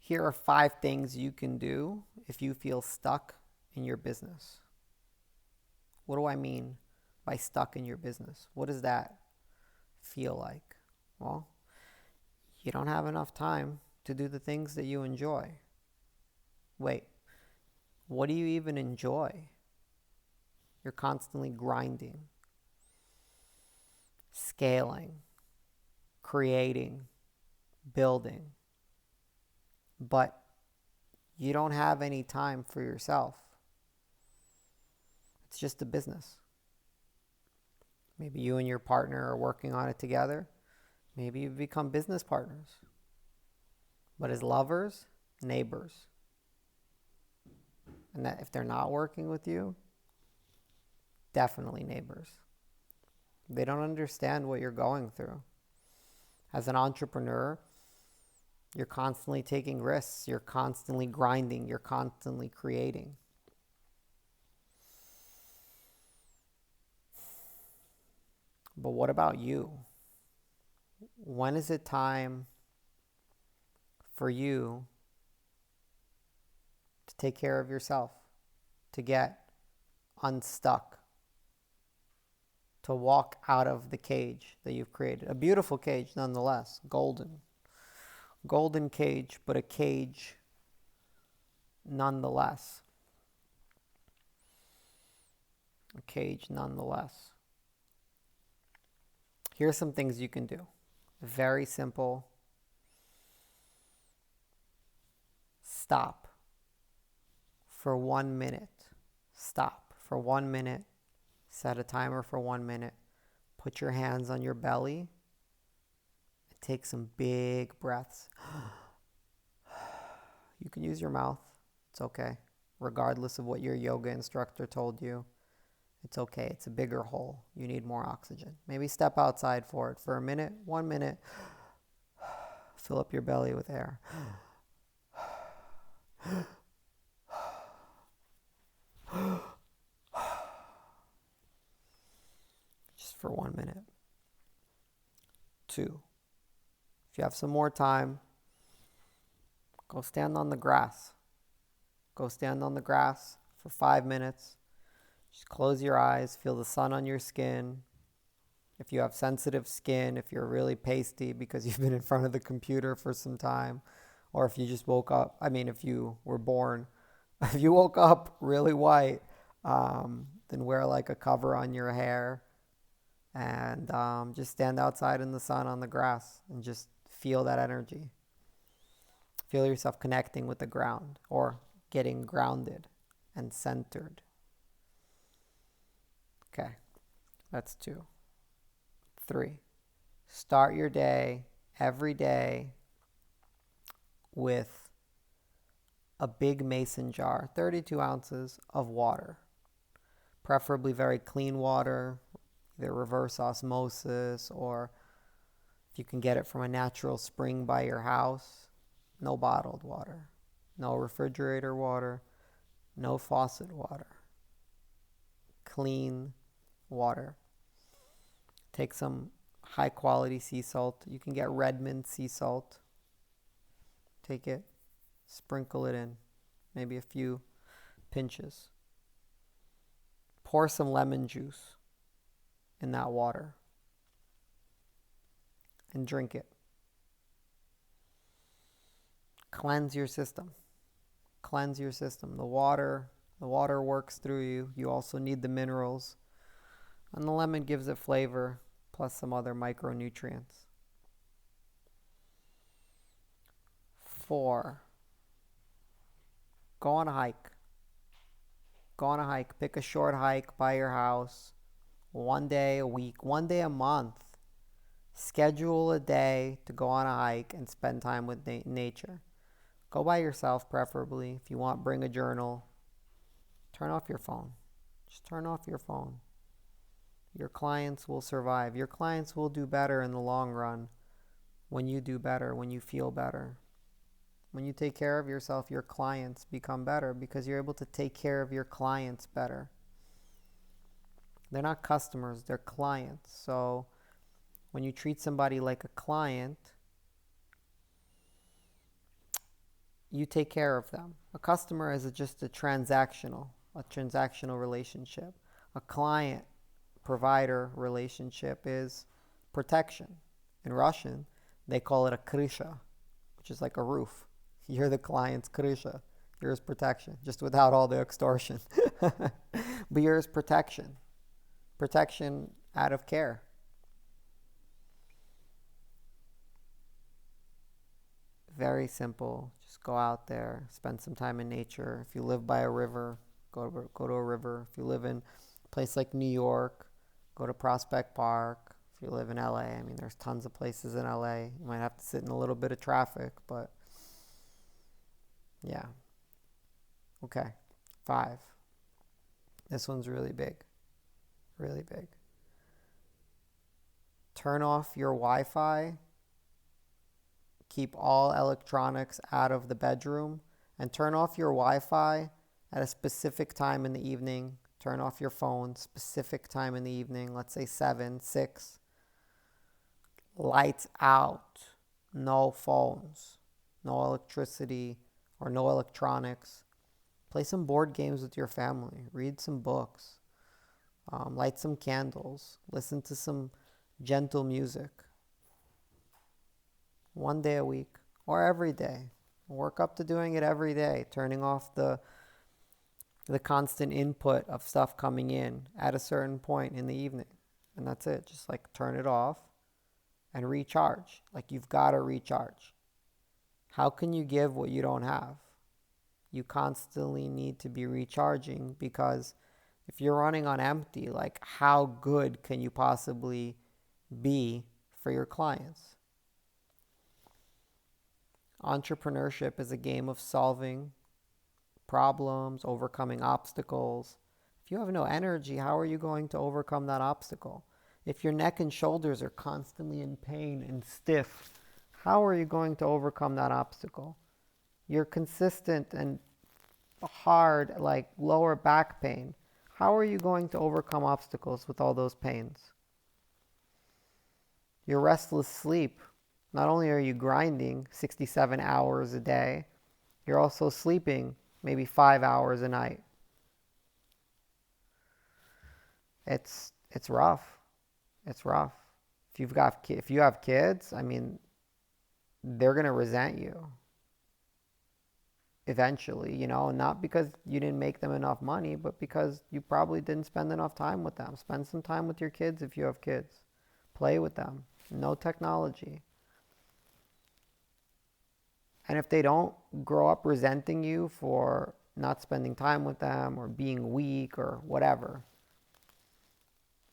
Here are 5 things you can do if you feel stuck in your business. What do I mean by stuck in your business? What does that feel like? Well, you don't have enough time to do the things that you enjoy. Wait, what do you even enjoy? You're constantly grinding, scaling, creating, building, but you don't have any time for yourself. It's just a business. Maybe you and your partner are working on it together. Maybe you've become business partners. But as lovers, neighbors. And that if they're not working with you, definitely neighbors. They don't understand what you're going through. As an entrepreneur, you're constantly taking risks. You're constantly grinding. You're constantly creating. But what about you? When is it time for you to take care of yourself, to get unstuck, to walk out of the cage that you've created? A beautiful cage nonetheless, golden. Golden cage, but a cage nonetheless. A cage nonetheless. Here are some things you can do. Very simple. Stop for 1 minute. Stop for 1 minute. Set a timer for 1 minute. Put your hands on your belly and take some big breaths. You can use your mouth. It's okay. Regardless of what your yoga instructor told you, it's okay. It's a bigger hole. You need more oxygen. Maybe step outside for it for a minute, 1 minute. Fill up your belly with air. Just for 1 minute. 2. If you have some more time, go stand on the grass. Go stand on the grass for 5 minutes. Just close your eyes, feel the sun on your skin. If you have sensitive skin, if you're really pasty because you've been in front of the computer for some time, or if you just woke up, if you were born, if you woke up really white, then wear like a cover on your hair and just stand outside in the sun on the grass and just feel that energy. Feel yourself connecting with the ground or getting grounded and centered. Okay, that's 2. 3, start your day every day with a big mason jar, 32 ounces of water, preferably very clean water, either reverse osmosis, or if you can get it from a natural spring by your house, no bottled water, no refrigerator water, no faucet water, clean water. Take some high quality sea salt. You can get Redmond sea salt. Take it, sprinkle it in, maybe a few pinches. Pour some lemon juice in that water and drink it. Cleanse your system. Cleanse your system. The water works through you. You also need the minerals. And the lemon gives it flavor, plus some other micronutrients. 4, go on a hike. Go on a hike. Pick a short hike by your house. 1 day a week, 1 day a month. Schedule a day to go on a hike and spend time with nature. Go by yourself, preferably. If you want, bring a journal. Turn off your phone. Just turn off your phone. Your clients will survive. Your clients will do better in the long run when you do better, when you feel better. When you take care of yourself, your clients become better because you're able to take care of your clients better. They're not customers, they're clients. So when you treat somebody like a client, you take care of them. A customer is just a transactional relationship. A client provider relationship is protection. In Russian, they call it a krysha, which is like a roof. You're the client's krysha. Yours protection, just without all the extortion. But yours protection. Protection out of care. Very simple. Just go out there, spend some time in nature. If you live by a river, go to a river. If you live in a place like New York, go to Prospect Park. If you live in LA, I mean, there's tons of places in LA. You might have to sit in a little bit of traffic, but yeah. Okay. 5. This one's really big. Really big. Turn off your Wi-Fi. Keep all electronics out of the bedroom. And turn off your Wi-Fi at a specific time in the evening. Turn off your phone, specific time in the evening. Let's say 7, 6. Lights out. No phones. No electricity or no electronics. Play some board games with your family. Read some books. Light some candles. Listen to some gentle music. One day a week or every day. Work up to doing it every day. Turning off the constant input of stuff coming in at a certain point in the evening. And that's it. Just like turn it off and recharge. Like you've got to recharge. How can you give what you don't have? You constantly need to be recharging, because if you're running on empty, like how good can you possibly be for your clients? Entrepreneurship is a game of solving problems, overcoming obstacles. If you have no energy, how are you going to overcome that obstacle? If your neck and shoulders are constantly in pain and stiff, how are you going to overcome that obstacle? You're consistent and hard, like lower back pain. How are you going to overcome obstacles with all those pains? Your restless sleep. Not only are you grinding 67 hours a day, you're also sleeping maybe 5 hours a night. It's rough. It's rough. If you have kids, I mean, they're going to resent you eventually, not because you didn't make them enough money, but because you probably didn't spend enough time with them. Spend some time with your kids if you have kids. Play with them. No technology. And if they don't grow up resenting you for not spending time with them or being weak or whatever,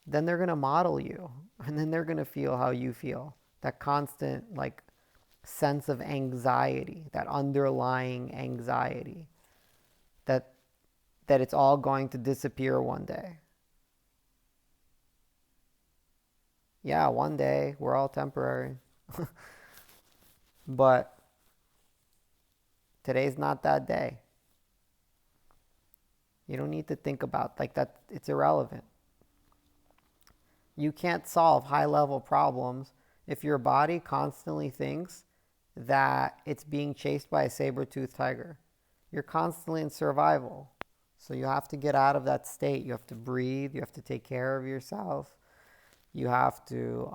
then they're going to model you. And then they're going to feel how you feel. That constant, sense of anxiety, that underlying anxiety, that it's all going to disappear one day. Yeah, one day, we're all temporary. But today's not that day. You don't need to think about that. It's irrelevant. You can't solve high-level problems if your body constantly thinks that it's being chased by a saber-toothed tiger. You're constantly in survival. So you have to get out of that state. You have to breathe. You have to take care of yourself. You have to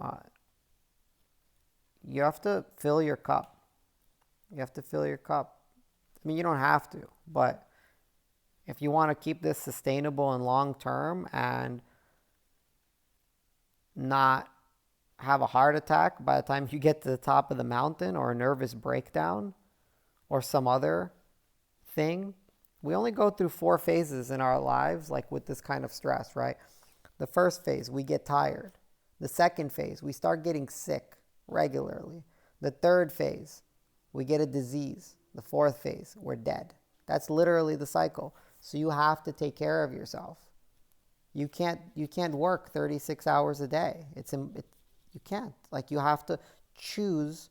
fill your cup. You have to fill your cup. I mean, you don't have to, but if you want to keep this sustainable and long-term and not have a heart attack by the time you get to the top of the mountain, or a nervous breakdown or some other thing. We only go through 4 phases in our lives, with this kind of stress, right? The first phase, we get tired. The second phase, we start getting sick regularly. The third phase, we get a disease. The fourth phase, we're dead. That's literally the cycle. So you have to take care of yourself. You can't work 36 hours a day. You can't. You have to choose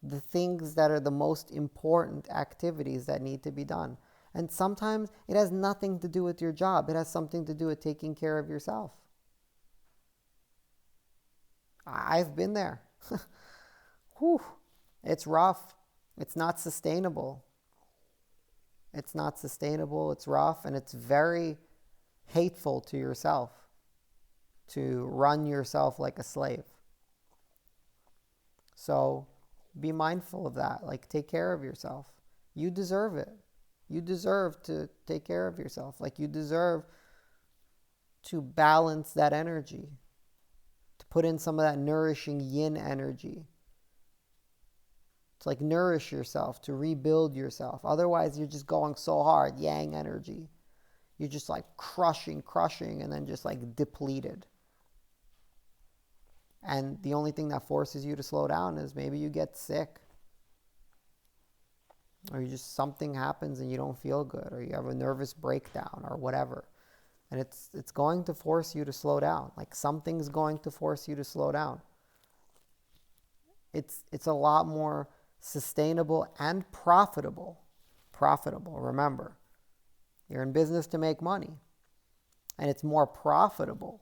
the things that are the most important activities that need to be done. And sometimes it has nothing to do with your job. It has something to do with taking care of yourself. I've been there. Whew. It's rough. It's not sustainable. It's not sustainable, it's rough, and it's very hateful to yourself to run yourself like a slave. So be mindful of that. Like, take care of yourself. You deserve it. You deserve to take care of yourself. Like, you deserve to balance that energy, to put in some of that nourishing yin energy, to like nourish yourself, to rebuild yourself. Otherwise, you're just going so hard, yang energy. You're just like crushing, and then just like depleted. And the only thing that forces you to slow down is maybe you get sick, or you just, something happens and you don't feel good, or you have a nervous breakdown or whatever. And it's going to force you to slow down. Like, something's going to force you to slow down. It's a lot more sustainable and profitable. Profitable, remember. You're in business to make money. And it's more profitable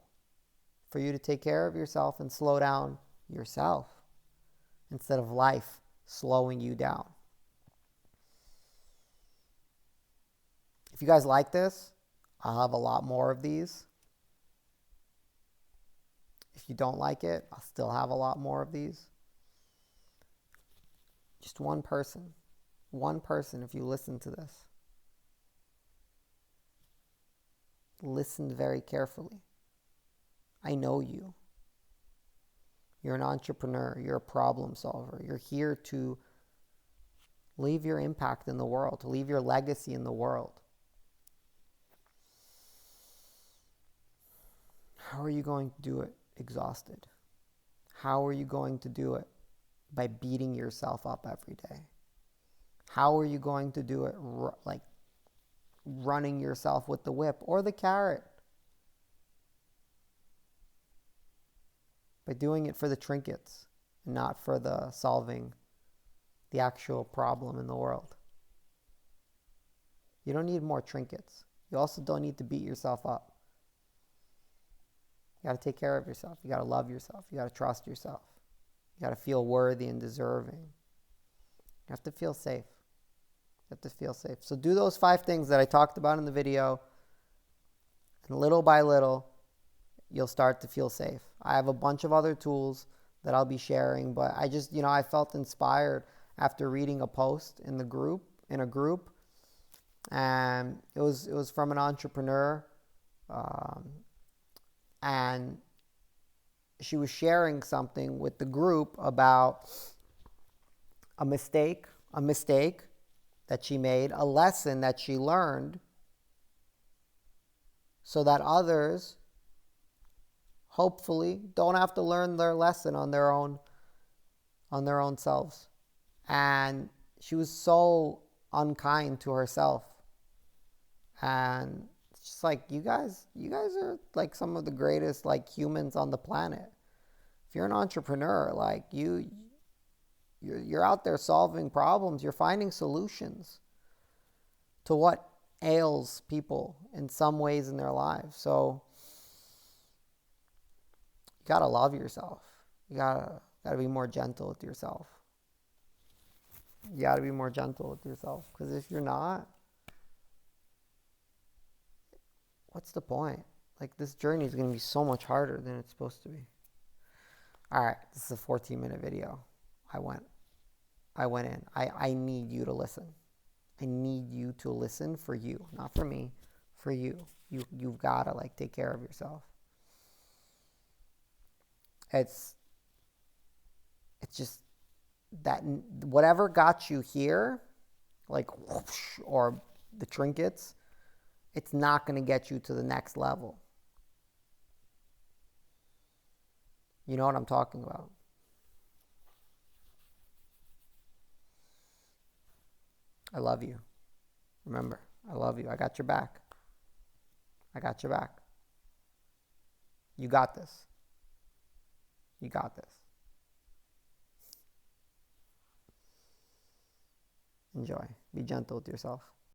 for you to take care of yourself and slow down yourself instead of life slowing you down. If you guys like this, I'll have a lot more of these. If you don't like it, I'll still have a lot more of these. Just one person, if you listen to this, listen very carefully. I know you. You're an entrepreneur. You're a problem solver. You're here to leave your impact in the world, to leave your legacy in the world. How are you going to do it exhausted? How are you going to do it by beating yourself up every day? How are you going to do it like running yourself with the whip or the carrot? By doing it for the trinkets, not for the solving the actual problem in the world. You don't need more trinkets. You also don't need to beat yourself up. You got to take care of yourself. You got to love yourself. You got to trust yourself. You got to feel worthy and deserving. You have to feel safe. You have to feel safe. So do those 5 things that I talked about in the video, and little by little, you'll start to feel safe. I have a bunch of other tools that I'll be sharing, but I just, I felt inspired after reading a post in a group, and it was from an entrepreneur, and she was sharing something with the group about a mistake that she made, a lesson that she learned, so that others hopefully don't have to learn their lesson on their own selves. And she was so unkind to herself. And it's just like, you guys are like some of the greatest like humans on the planet. If you're an entrepreneur, like you're out there solving problems, you're finding solutions to what ails people in some ways in their lives. So you gotta love yourself. You gotta be more gentle with yourself. You gotta be more gentle with yourself. Because if you're not, what's the point? Like, this journey is gonna be so much harder than it's supposed to be. All right, this is a 14-minute video. I went in. I need you to listen. I need you to listen for you, not for me, for you. You've gotta like take care of yourself. It's just that whatever got you here, like whoosh, or the trinkets, it's not going to get you to the next level. You know what I'm talking about? I love you. Remember, I love you. I got your back. I got your back. You got this. You got this. Enjoy. Be gentle with yourself.